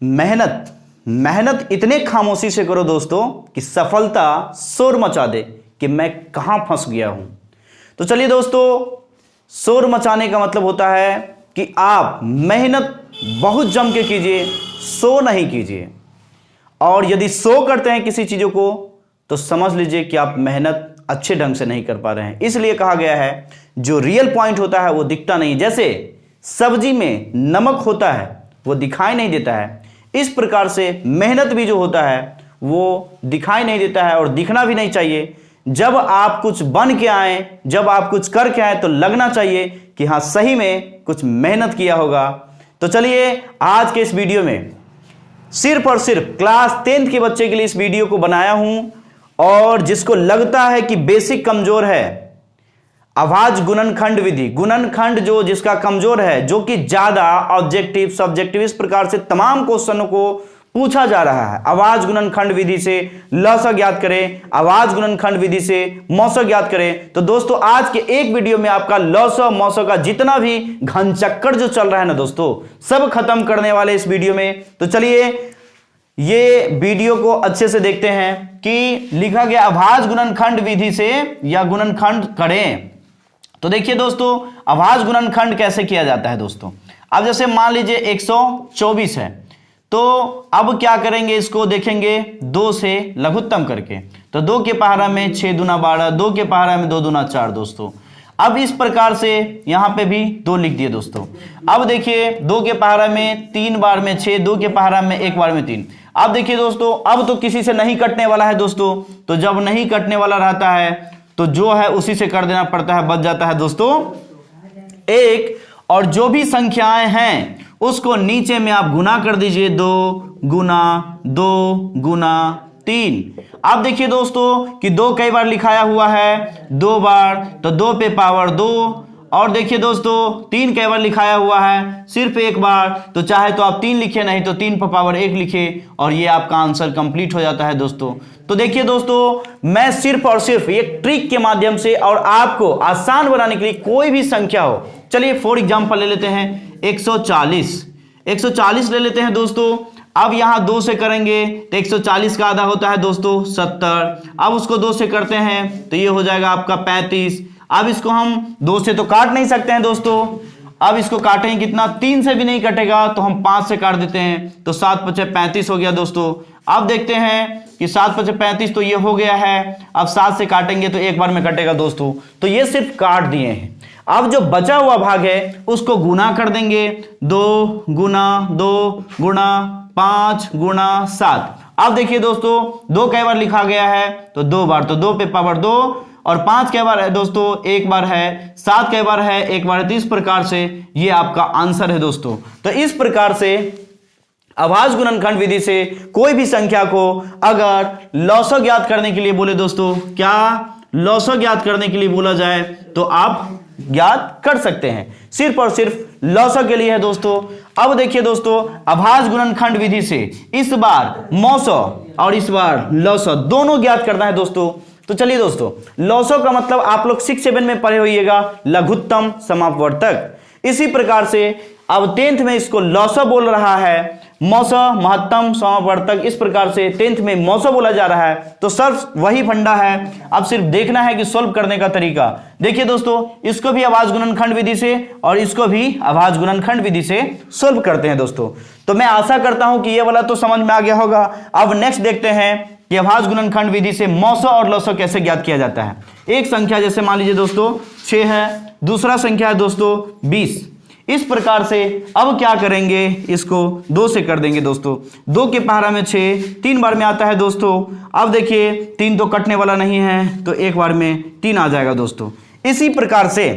मेहनत मेहनत इतने खामोशी से करो दोस्तों कि सफलता शोर मचा दे कि मैं कहां फंस गया हूं। तो चलिए दोस्तों, शोर मचाने का मतलब होता है कि आप मेहनत बहुत जम के कीजिए, शो नहीं कीजिए। और यदि शो करते हैं किसी चीज़ों को तो समझ लीजिए कि आप मेहनत अच्छे ढंग से नहीं कर पा रहे हैं। इसलिए कहा गया है जो रियल पॉइंट होता है वो दिखता नहीं। जैसे सब्जी में नमक होता है वो दिखाई नहीं देता है, इस प्रकार से मेहनत भी जो होता है वो दिखाई नहीं देता है और दिखना भी नहीं चाहिए। जब आप कुछ बन के आए, जब आप कुछ करके आए तो लगना चाहिए कि हाँ सही में कुछ मेहनत किया होगा। तो चलिए आज के इस वीडियो में सिर्फ और सिर्फ क्लास 10th के बच्चे के लिए इस वीडियो को बनाया हूं, और जिसको लगता है कि बेसिक कमजोर है, आवाज गुणनखंड विधि, गुणनखंड जो जिसका कमजोर है, जो कि ज्यादा ऑब्जेक्टिव सब्जेक्टिव इस प्रकार से तमाम क्वेश्चनों को पूछा जा रहा है। आवाज गुणनखंड विधि से लसक ज्ञात करें, आवाज गुणनखंड विधि से मौसक ज्ञात करें। तो दोस्तों आज के एक वीडियो में आपका लसक मौसक का जितना भी घन चक्कर जो चल रहा है ना दोस्तों, सब खत्म करने वाले इस वीडियो में। तो चलिए ये वीडियो को अच्छे से देखते हैं कि लिखा गया आवाज गुणनखंड विधि से या गुणनखंड करें। तो देखिए दोस्तों, आवाज गुणनखंड कैसे किया जाता है दोस्तों। अब जैसे मान लीजिए 124 है, तो अब क्या करेंगे, इसको देखेंगे 2 से लघुत्तम करके। तो 2 के पहाड़ा में 6 दूना 12, 2 के पहाड़ा में 2 दूना 4 दोस्तों। अब इस प्रकार से यहां पे भी 2 लिख दिए दोस्तों। अब देखिए 2 के पहाड़ा में 3 बार में 6, 2 के पहाड़ा में 1 बार में 3। अब देखिए दोस्तों, अब तो किसी से नहीं कटने वाला है दोस्तों। तो जब नहीं कटने वाला रहता है तो जो है उसी से कर देना पड़ता है, बच जाता है दोस्तों 1। और जो भी संख्याएं हैं उसको नीचे में आप गुना कर दीजिए, 2 गुना 2 गुना 3। अब देखिए दोस्तों कि 2 कई बार लिखाया हुआ है, 2 बार, तो 2 पे पावर 2। और देखिए दोस्तों 3 कई बार लिखाया हुआ है, सिर्फ 1 बार। तो चाहे तो आप 3 लिखे, नहीं तो 3 पर पावर 1 लिखे, और ये आपका आंसर कंप्लीट हो जाता है दोस्तों। तो देखिए दोस्तों, मैं सिर्फ और सिर्फ एक ट्रिक के माध्यम से और आपको आसान बनाने के लिए कोई भी संख्या हो, चलिए फॉर एग्जांपल ले लेते हैं 140 ले लेते हैं दोस्तों। अब यहां 2 से करेंगे तो 140 का आधा होता है दोस्तों 70। अब उसको 2 से करते हैं तो ये हो जाएगा आपका 35। अब इसको हम 2 से तो काट नहीं सकते हैं दोस्तों। अब इसको काटेंगे कितना, 3 से भी नहीं कटेगा, तो हम 5 से काट देते हैं। तो 7 × 5 = 35 हो गया दोस्तों। अब देखते हैं कि 7 × 5 = 35, तो ये हो गया है। अब 7 से काटेंगे तो एक बार में कटेगा दोस्तों। तो ये सिर्फ काट दिए हैं। अब जो बचा हुआ भाग है उसको गुना कर देंगे, 2 गुना 2 गुना 5 गुना 7। अब देखिए दोस्तों 2 कई बार लिखा गया है, तो 2 बार, तो 2 पे पावर 2। और 5 कई बार है दोस्तों, 1 बार है। 7 कई बार है, 1 बार है। तो इस प्रकार से ये आपका आंसर है दोस्तों। तो इस प्रकार से आवाज गुणनखंड विधि से कोई भी संख्या को अगर लौसक ज्ञात करने के लिए बोले दोस्तों, क्या लौसक ज्ञात करने के लिए बोला जाए तो आप ज्ञात कर सकते हैं। सिर्फ और सिर्फ लौसक के लिए है दोस्तों। अब देखिए दोस्तों, आवाज गुणनखंड विधि से इस बार मौसक और इस बार लौसक दोनों ज्ञात करना है दोस्तों। तो चलिए दोस्तों, लौसक का मतलब आप लोग 6-7 में पढ़े होइएगा, लघुत्तम समापवर्तक। इसी प्रकार से अब 10th में इसको लौसक बोल रहा है, मौसक महत्तम समापवर्तक। इस प्रकार से 10th में मौसक बोला जा रहा है। तो सर वही फंडा है, अब सिर्फ देखना है कि सॉल्व करने का तरीका। देखिए दोस्तों, इसको भी आवाज गुणनखंड विधि से और इसको भी आवाज गुणनखंड विधि से सॉल्व करते हैं दोस्तों। तो मैं आशा करता हूं कि ये वाला तो समझ में आ गया होगा। अब नेक्स्ट देखते हैं कि आवाज गुणनखंड विधि से मौसक और लौसक कैसे ज्ञात किया जाता है। एक संख्या जैसे मान लीजिए दोस्तों 6 है, दूसरा संख्या है दोस्तों 20। इस प्रकार से अब क्या करेंगे, इसको 2 से कर देंगे दोस्तों। 2 के पहाड़ा में 6 3 बार में आता है दोस्तों। अब देखिए 3 तो कटने वाला नहीं है, तो 1 बार में 3 आ जाएगा दोस्तों। इसी प्रकार से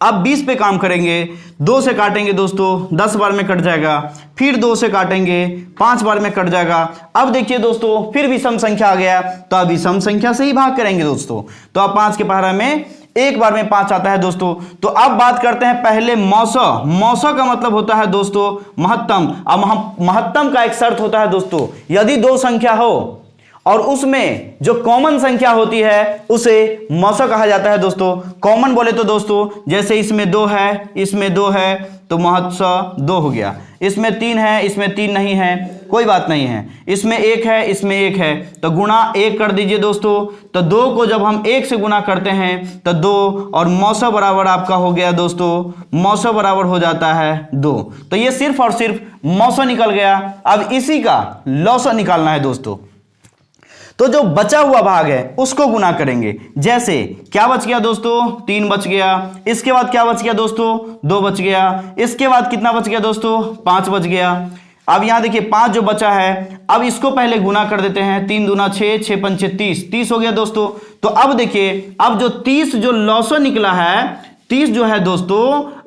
अब 20 पे काम करेंगे, 2 से काटेंगे दोस्तों, 10 बार में कट जाएगा। फिर 2 से काटेंगे, 5 बार में कट जाएगा। अब देखिए दोस्तों फिर भी सम संख्या आ गया, तो अभी सम संख्या से ही भाग करेंगे दोस्तों। तो अब 5 के पहाड़ा में 1 बार में 5 आता है दोस्तों। तो अब बात करते हैं पहले मौसक। मौसक का मतलब होता है दोस्तों महत्तम। अब महत्तम का एक शर्त होता है दोस्तों, यदि 2 संख्या हो और उसमें जो कॉमन संख्या होती है उसे मौसा कहा जाता है दोस्तों। कॉमन बोले तो दोस्तों जैसे इसमें 2 है, इसमें 2 है तो महोत्सव 2 हो गया, इसमें 3 है, इसमें 3 नहीं है, कोई बात नहीं है, इसमें 1 है, इसमें 1 है तो गुणा 1 कर दीजिए दोस्तों। तो 2 को जब हम 1 से गुना करते हैं तो 2 और मौसा बराबर आपका हो गया दोस्तों, मौसा बराबर हो जाता है 2। तो ये सिर्फ और सिर्फ मौसा निकल गया। अब इसी का लौसा निकालना है दोस्तों। तो जो बचा हुआ भाग है उसको गुना करेंगे। जैसे क्या बच गया दोस्तों, 3 बच गया, इसके बाद क्या बच गया दोस्तों, 2 बच गया, इसके बाद कितना बच गया दोस्तों, 5 बच गया। अब यहां देखिए 5 जो बचा है, अब इसको पहले गुना कर देते हैं, 3 दूना 6, 6 पंचे 30, 30 हो गया दोस्तों। तो अब देखिए अब जो 30 जो लौसा निकला है, 30 जो है दोस्तों,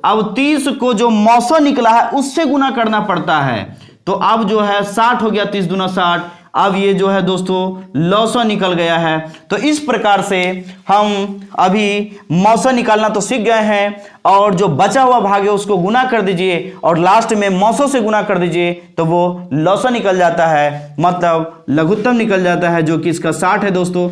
अब 30 को जो मौसा निकला है उससे गुना करना पड़ता है। तो अब जो है 60 हो गया, 30 दूना 60। अब ये जो है दोस्तों लौसा निकल गया है। तो इस प्रकार से हम अभी मौसा निकालना तो सीख गए हैं, और जो बचा हुआ भाग है उसको गुना कर दीजिए और लास्ट में मौसों से गुना कर दीजिए तो वो लौसा निकल जाता है, मतलब लघुत्तम निकल जाता है, जो कि इसका 60 है दोस्तों।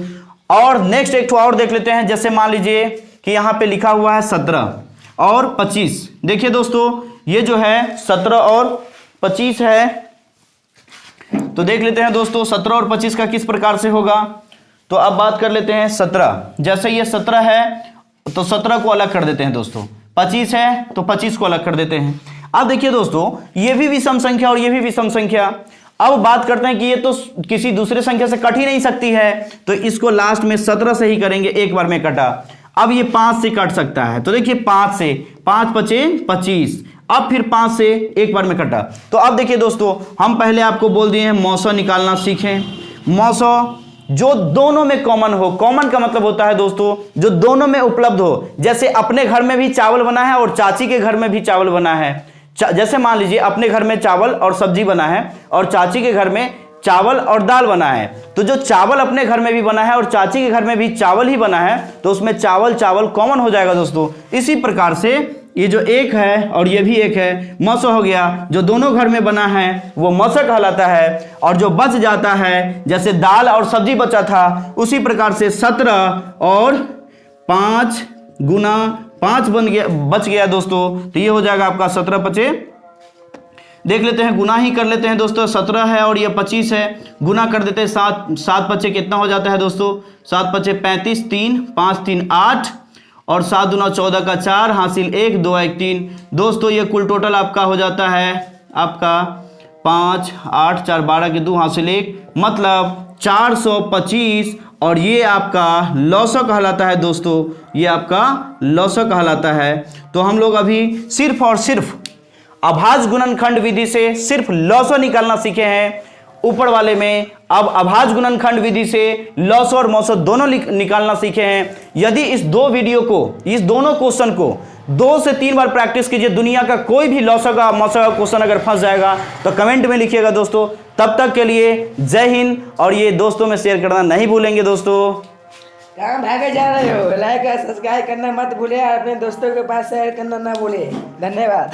और नेक्स्ट एक और देख लेते हैं। जैसे मान लीजिए कि यहाँ पे लिखा हुआ है 17 और 25। देखिए दोस्तों ये जो है 17 और 25 है, तो देख लेते हैं दोस्तों 17 और 25 का किस प्रकार से होगा। तो अब बात कर लेते हैं 17। जैसे ये 17 है तो 17 को अलग कर देते हैं दोस्तों, 25 है तो 25 को अलग कर देते हैं। अब देखिए दोस्तों ये भी विषम संख्या और ये भी विषम संख्या। अब बात करते हैं कि ये तो किसी दूसरे संख्या से कट ही नहीं सकती है, तो इसको लास्ट में 17 से ही करेंगे, एक बार में कटा। अब ये 5 से कट सकता है, तो देखिए 5 से, 5 पचे 25, अब फिर 5 से एक बार में कटा। तो अब देखिए दोस्तों हम पहले आपको बोल दिए हैं मौसा निकालना सीखें। मौसा जो दोनों में कॉमन हो, कॉमन का मतलब होता है दोस्तों जो दोनों में उपलब्ध हो। जैसे अपने घर में भी चावल बना है और चाची के घर में भी चावल बना है। जैसे मान लीजिए अपने घर में चावल और सब्जी बना है और चाची के घर में चावल और दाल बना है, तो जो चावल अपने घर में भी बना है और चाची के घर में भी चावल ही बना है तो उसमें चावल चावल कॉमन हो जाएगा दोस्तों। इसी प्रकार से ये जो एक है और ये भी एक है, मौसा हो गया। जो दोनों घर में बना है वो मौसा कहलाता है, और जो बच जाता है जैसे दाल और सब्जी बचा था उसी प्रकार से 17 और 5 गुना 5 बच गया दोस्तों। तो ये हो जाएगा आपका 17 पचे, देख लेते हैं गुना ही कर लेते हैं दोस्तों। 17 है और ये 25 है, गुना कर देते हैं 7 पचे कितना हो जाता है दोस्तों, 7 पचे 35, 3 5 3 8 और 7 दूना 14 का 4, हासिल 1 2 1 3 दोस्तों। ये कुल टोटल आपका हो जाता है आपका 5 8 4 12 के 2 हासिल 1, मतलब 425। और ये आपका लौसा कहलाता है दोस्तों, ये आपका लौसा कहलाता है। तो हम लोग अभी सिर्फ और सिर्फ अभाज्य गुणनखंड विधि से सिर्फ लौसा निकालना सीखे हैं ऊपर वाले में। अब अभाज्य गुणनखंड विधि से लौसा और मौसा दोनों निकालना सीखे हैं। यदि इस दो वीडियो को, इस दोनों क्वेश्चन को 2 से 3 बार प्रैक्टिस कीजिए, दुनिया का कोई भी लौसा का मौसा का क्वेश्चन अगर फंस जाएगा तो कमेंट में लिखिएगा दोस्तों। तब तक के लिए जय हिंद, और ये दोस्तों में शेयर करना नहीं भूलेंगे दोस्तों। कहाँ भागे जा रहे हो, लाइक और सब्सक्राइब करना मत भूले, अपने दोस्तों के पास शेयर करना ना भूले। धन्यवाद।